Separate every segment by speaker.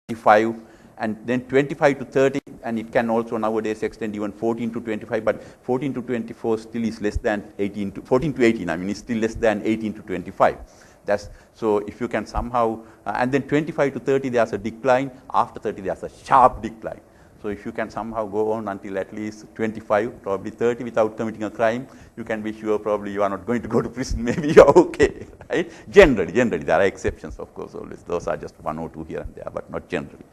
Speaker 1: 25, and then 25 to 30, and it can also nowadays extend even 14 to 25, but 14 to 24 still is less than 18 to 14 to 18. I mean, it's still less than 18 to 25. That's so if you can somehow, and then 25 to 30 there's a decline. After 30 there's a sharp decline. So if you can somehow go on until at least 25, probably 30 without committing a crime, you can be sure probably you are not going to go to prison. Maybe you're okay, right? Generally, there are exceptions, of course. Always those are just 1 or 2 here and there, but not generally.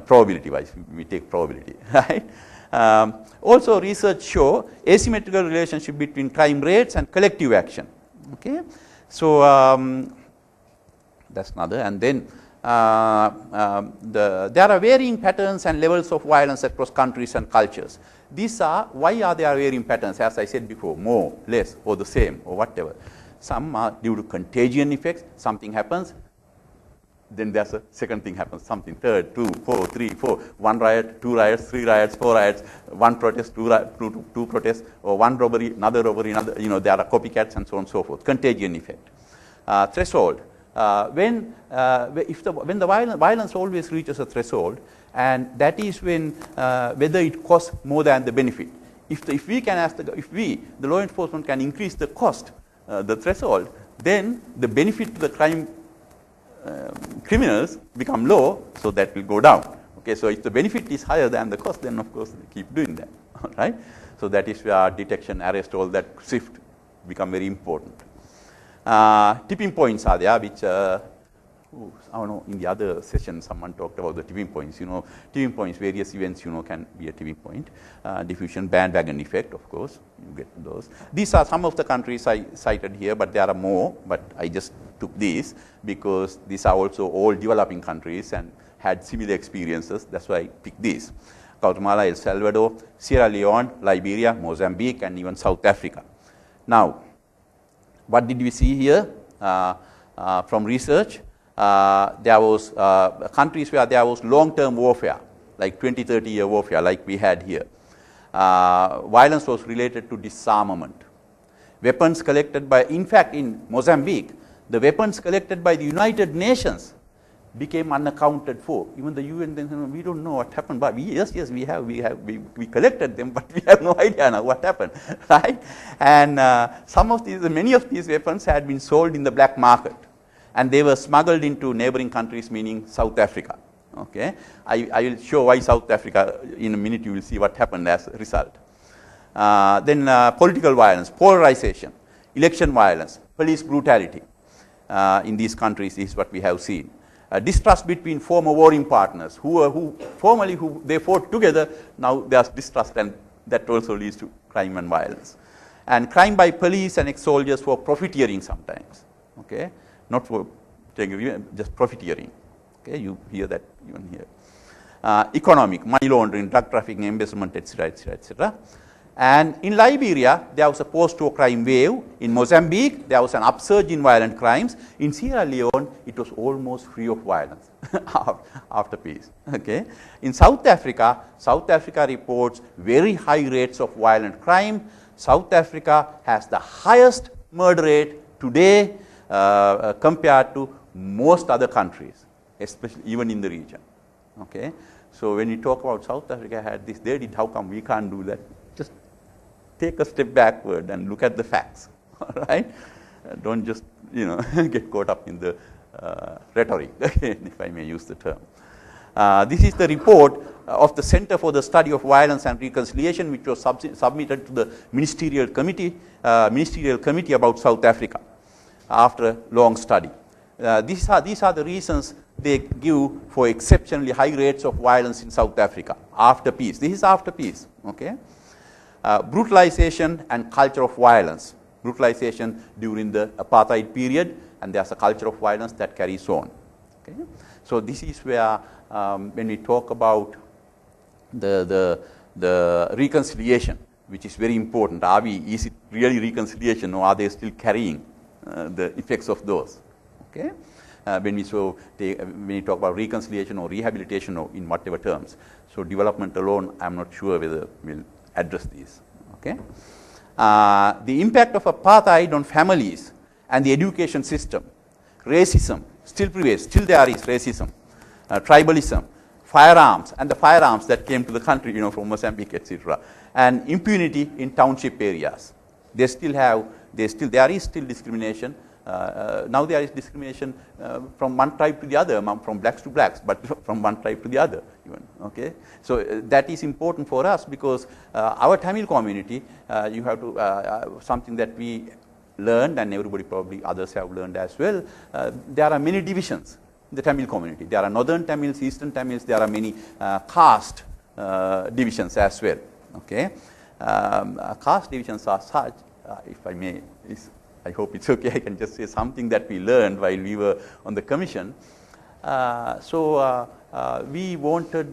Speaker 1: Probability-wise, we take probability, right? Also, research show asymmetrical relationship between crime rates and collective action. Okay, so that's another, and then. There are varying patterns and levels of violence across countries and cultures. These are, why are there varying patterns? As I said before, more, less, or the same, or whatever. Some are due to contagion effects. Something happens, then there's a second thing happens, something, third, 2, 4, 3, 4, 1 riot, 2 riots, 3 riots, 4 riots, 1 protest, 2 protests, or 1 robbery, another, there are copycats and so on and so forth. Contagion effect. Threshold. When the violence always reaches a threshold, and that is when whether it costs more than the benefit. If we, the law enforcement can increase the cost, the threshold, then the benefit to the criminals become low, so that will go down. Okay, so if the benefit is higher than the cost, then of course they keep doing that. All right, so that is where detection, arrest, all that shift become very important. Tipping points are there, which I don't know, in the other session someone talked about the tipping points. Tipping points, various events, can be a tipping point. Diffusion, bandwagon effect, of course, you get those. These are some of the countries I cited here, but there are more, but I just took these because these are also all developing countries and had similar experiences. That's why I picked these. Guatemala, El Salvador, Sierra Leone, Liberia, Mozambique, and even South Africa. Now, what did we see here from research? There was countries where there was long-term warfare, like 20, 30-year warfare, like we had here. Violence was related to disarmament. Weapons collected by, in fact, in Mozambique, the weapons collected by the United Nations became unaccounted for. Even the UN then said, we don't know what happened, but we collected them, but we have no idea now what happened, right? And many of these weapons had been sold in the black market, and they were smuggled into neighboring countries, meaning South Africa. Okay, I will show why South Africa in a minute. You will see what happened as a result. Then political violence, polarization, election violence, police brutality in these countries is what we have seen. Distrust between former warring partners who formerly they fought together, now there's distrust, and that also leads to crime and violence. And crime by police and ex-soldiers for profiteering sometimes, okay, not for taking, just profiteering. Okay, you hear that even here. Economic, money laundering, drug trafficking, embezzlement, etc., etc., etc. And in Liberia, there was a post-war crime wave. In Mozambique, there was an upsurge in violent crimes. In Sierra Leone, it was almost free of violence after peace. Okay. In South Africa reports very high rates of violent crime. South Africa has the highest murder rate today compared to most other countries, especially even in the region. Okay. So when you talk about South Africa had this, they did, how come we can't do that? Just take a step backward and look at the facts, all right? Don't just, get caught up in the rhetoric, if I may use the term. This is the report of the Center for the Study of Violence and Reconciliation, which was submitted to the ministerial committee about South Africa after a long study. These are the reasons they give for exceptionally high rates of violence in South Africa after peace. This is after peace, okay? Brutalization and culture of violence. Brutalization during the apartheid period, and there's a culture of violence that carries on. Okay? So this is where when we talk about the reconciliation, which is very important, is it really reconciliation, or are they still carrying the effects of those? Okay? When we talk about reconciliation or rehabilitation, or in whatever terms. So development alone, I'm not sure whether we'll address these. Okay? The impact of apartheid on families and the education system. Racism still prevails, still there is racism. tribalism, firearms, and the firearms that came to the country, from Mozambique, etc., and impunity in township areas. There is still discrimination. Now there is discrimination from one tribe to the other, from blacks to blacks, but from one tribe to the other even. Okay, so that is important for us because our Tamil community, you have to something that we learned, and everybody probably others have learned as well. There are many divisions in the Tamil community. There are northern Tamils, eastern Tamils. There are many caste divisions as well. Okay, caste divisions are such. If I may. I hope it's okay. I can just say something that we learned while we were on the commission. We wanted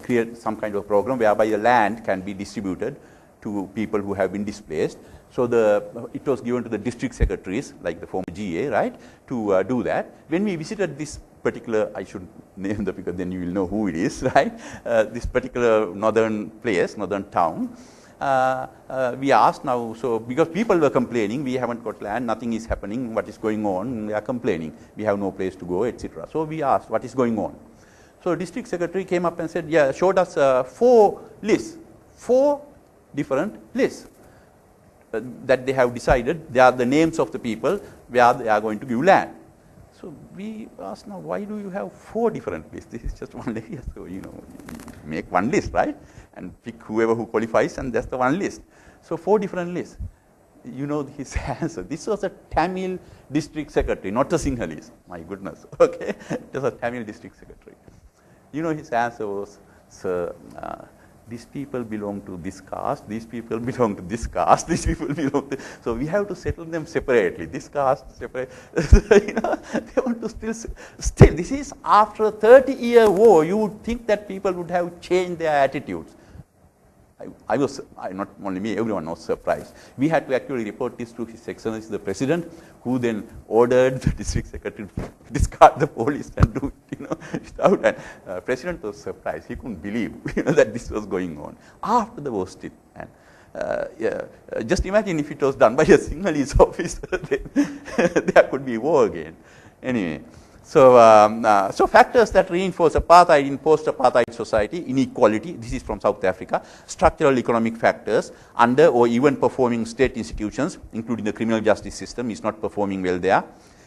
Speaker 1: create some kind of program whereby the land can be distributed to people who have been displaced. So it was given to the district secretaries, like the former GA, right, to do that. When we visited this particular, I should name the because then you will know who it is, right? This particular northern place, northern town. We asked now, so because people were complaining, we haven't got land, nothing is happening, what is going on? They are complaining, we have no place to go, etc. So we asked, what is going on? So district secretary came up and said, yeah, showed us 4 lists, 4 different lists that they have decided. They are the names of the people where they are going to give land. So we asked, now why do you have 4 different lists? This is just one area, so make one list, right? And pick whoever who qualifies, and that's the one list. So 4 different lists. His answer. This was a Tamil district secretary, not a Sinhalese. My goodness. Okay, it was a Tamil district secretary. His answer was, sir, these people belong to this caste, these people belong to this caste, these people belong to. So we have to settle them separately. This caste separate. They want to still. This is after a 30-year war. You would think that people would have changed their attitudes. Not only me, everyone was surprised. We had to actually report this to His Excellency the President, who then ordered the district secretary to discard the police and do it, without. And President was surprised. He couldn't believe that this was going on after the war still. And just imagine if it was done by a Sinhalese officer, then there could be war again. Anyway. So factors that reinforce apartheid in post-apartheid society: inequality, this is from South Africa; structural economic factors, under or even performing state institutions, including the criminal justice system, is not performing well there;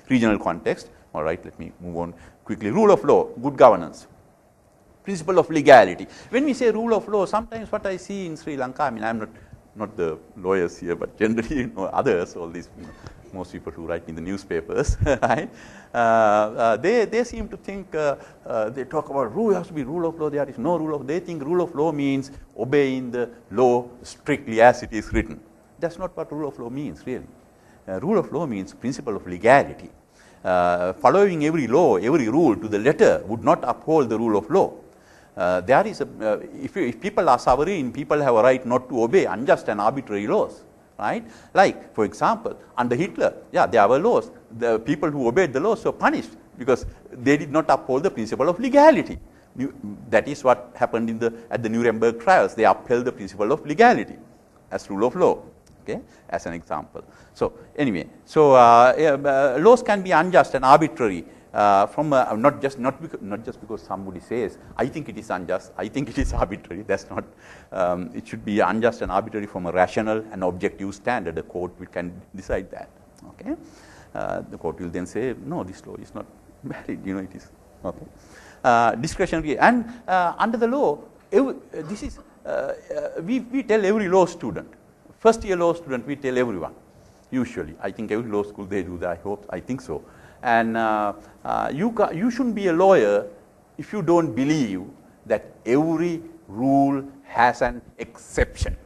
Speaker 1: regional context. All right, let me move on quickly. Rule of law, good governance, principle of legality. When we say rule of law, sometimes what I see in Sri Lanka, I mean, I'm not the lawyers here, but generally, others, all these, most people who write in the newspapers, right? They seem to think, they talk about rule, has to be rule of law, there is no rule of law. They think rule of law means obeying the law strictly as it is written. That's not what rule of law means, really. Rule of law means principle of legality. Following every law, every rule to the letter would not uphold the rule of law. There is if people are sovereign, people have a right not to obey unjust and arbitrary laws. Right? Like, for example, under Hitler, there were laws. The people who obeyed the laws were punished because they did not uphold the principle of legality. That is what happened at the Nuremberg trials. They upheld the principle of legality as rule of law. Okay, as an example. So anyway, laws can be unjust and arbitrary. Not just because somebody says, I think it is unjust, I think it is arbitrary. That's not. It should be unjust and arbitrary from a rational and objective standard. The court can decide that. Okay, the court will then say, no, this law is not valid. It is okay. Discretionary, and under the law, this is we tell every law student, first year law student, we tell everyone. Usually, I think every law school they do that. I think so. And you shouldn't be a lawyer if you don't believe that every rule has an exception.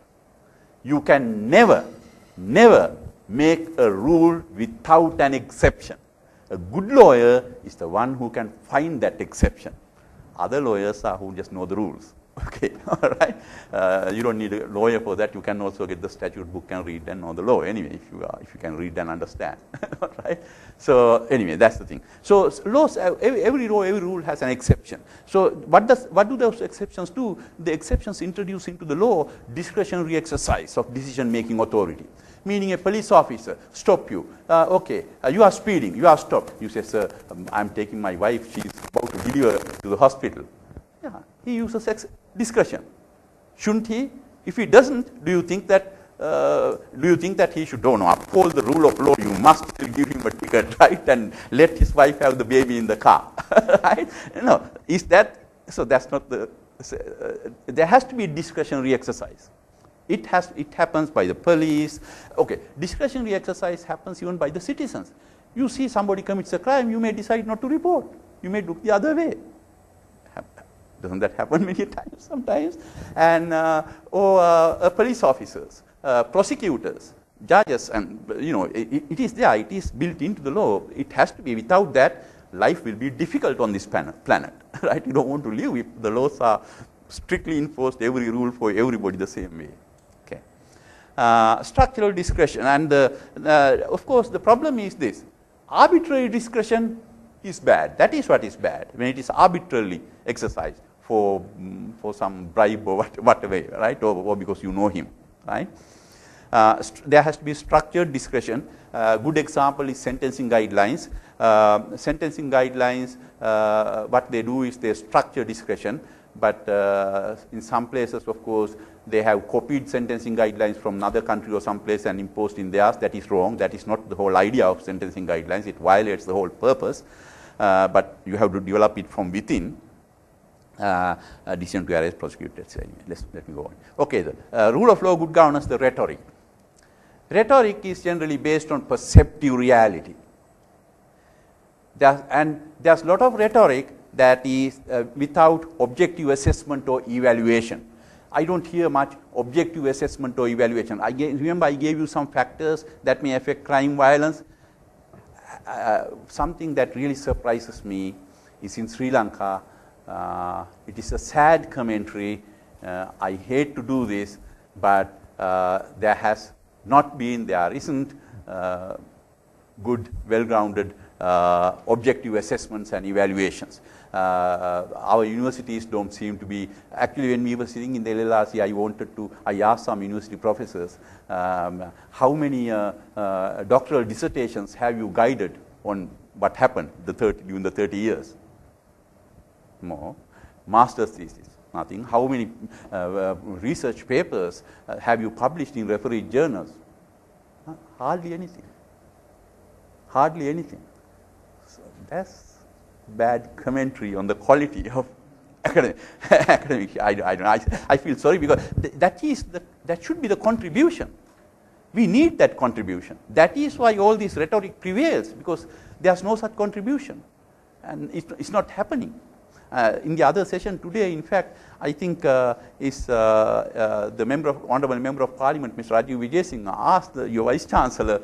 Speaker 1: You can never make a rule without an exception. A good lawyer is the one who can find that exception. Other lawyers are who just know the rules. Okay, all right. You don't need a lawyer for that. You can also get the statute book and read and know the law. Anyway, if you can read and understand, all right. So anyway, that's the thing. So laws, every law, every rule has an exception. So what do those exceptions do? The exceptions introduce into the law discretionary exercise of decision-making authority. meaning a police officer stop you. Okay, you are speeding, you are stopped. You say, sir, I'm taking my wife, she's about to deliver to the hospital. Yeah, he uses discretion. Shouldn't he? If he doesn't, do you think that he should, don't know, uphold the rule of law? You must still give him a ticket, right, and let his wife have the baby in the car, right? No, is that so? That's not the. There has to be discretionary exercise. It happens by the police. Okay, discretionary exercise happens even by the citizens. You see somebody commits a crime, you may decide not to report. You may look the other way. Doesn't that happen many times? Sometimes, and police officers, prosecutors, judges, and it is there. It is built into the law. It has to be. Without that, life will be difficult on this planet, right? You don't want to live if the laws are strictly enforced, every rule for everybody the same way. Okay. Structural discretion, and of course the problem is this: arbitrary discretion is bad. That is what is bad, when it is arbitrarily exercised for some bribe or whatever, right? Or because you know him, right? There has to be structured discretion. Good example is sentencing guidelines. Sentencing guidelines, what they do is they structure discretion, but in some places, of course, they have copied sentencing guidelines from another country or some place and imposed in theirs. That is wrong. That is not the whole idea of sentencing guidelines. It violates the whole purpose, but you have to develop it from within. Decision to arrest, prosecute, etc. Anyway, let me go on. Okay, the rule of law, good governance, the rhetoric. Rhetoric is generally based on perceptive reality. There's a lot of rhetoric that is without objective assessment or evaluation. I don't hear much objective assessment or evaluation. Remember I gave you some factors that may affect crime, violence. Something that really surprises me is in Sri Lanka. It is a sad commentary. I hate to do this, but there isn't good, well-grounded objective assessments and evaluations. Our universities don't seem to be, actually when we were sitting in the LLRC, I asked some university professors, how many doctoral dissertations have you guided on what happened during the 30 years? More. Master's thesis, nothing. How many research papers have you published in refereed journals? Hardly anything. Hardly anything. So that's bad commentary on the quality of academic. I feel sorry because that should be the contribution. We need that contribution. That is why all this rhetoric prevails, because there's no such contribution, and it's not happening. In the other session today, in fact, I think is the honourable member of Parliament, Mr. Rajiv Vijayasinghe, asked your Vice Chancellor,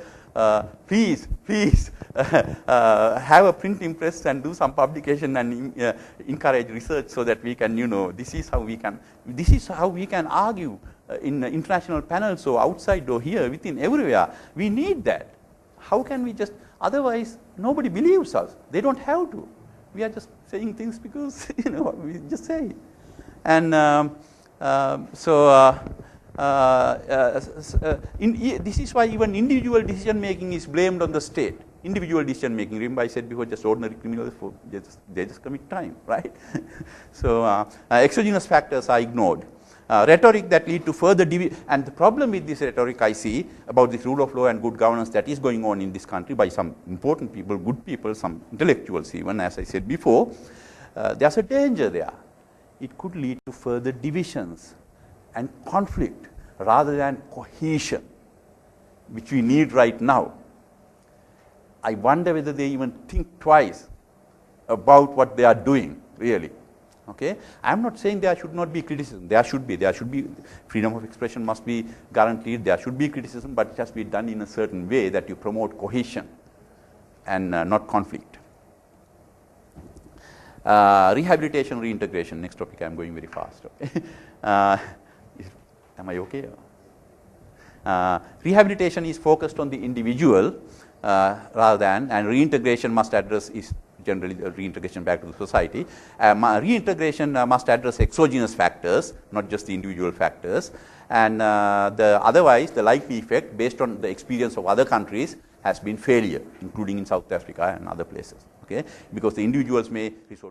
Speaker 1: please have a printing press and do some publication and encourage research so that we can, this is how we can argue in international panels or outside or here, within, everywhere. We need that. How can we just, otherwise nobody believes us. They don't have to. We are just saying things because, we just say it. And this is why even individual decision making is blamed on the state. Individual decision making, remember I said before, just ordinary criminals, they just commit crime, right? So exogenous factors are ignored. Rhetoric that lead to further and the problem with this rhetoric I see about this rule of law and good governance that is going on in this country by some important people, good people, some intellectuals even, as I said before, there's a danger there. It could lead to further divisions and conflict rather than cohesion, which we need right now. I wonder whether they even think twice about what they are doing, really. Okay? I am not saying there should not be criticism. There should be. Freedom of expression must be guaranteed. There should be criticism, but it has to be done in a certain way that you promote cohesion and not conflict. Rehabilitation, reintegration. Next topic. I am going very fast. Okay? Am I okay? Rehabilitation is focused on the individual rather than, and reintegration must address is generally the reintegration back to the society. Reintegration must address exogenous factors, not just the individual factors, and otherwise the likely effect based on the experience of other countries has been failure, including in South Africa and other places, okay, because the individuals may resort